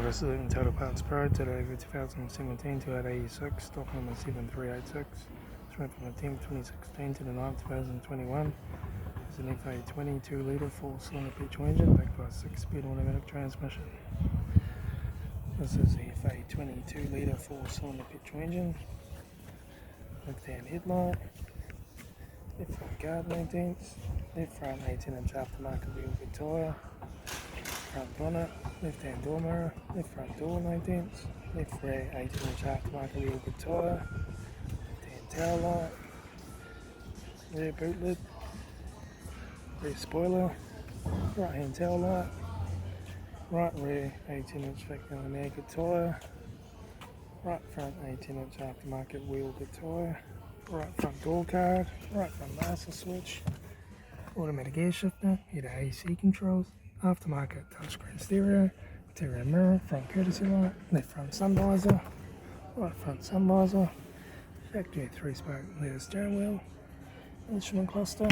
this is in Total Parts Pro, today for 2017 to 86, stock number 7386. It's from the 10th 2016 to the 9th 2021. It's an FA20 2-litre 4-cylinder petrol engine backed by a 6-speed automatic transmission. This is the FA20 2-litre 4-cylinder petrol engine. Left-hand headlight, left front guard no dents, left front 18-inch aftermarket wheel good tyre, front bonnet, left hand door mirror, left front door no dents, left rear 18-inch aftermarket wheel good tyre, left hand tail light, rear boot lid, rear spoiler, right hand tail light, right rear 18-inch vacuum air good tyre, right front 18-inch aftermarket wheel good tyre, right front door card, right front master switch, automatic air shifter, heater AC controls, aftermarket touchscreen stereo, interior mirror, front courtesy light, left front sun visor, right front sun visor, factory 3-spoke leather steering wheel, instrument cluster,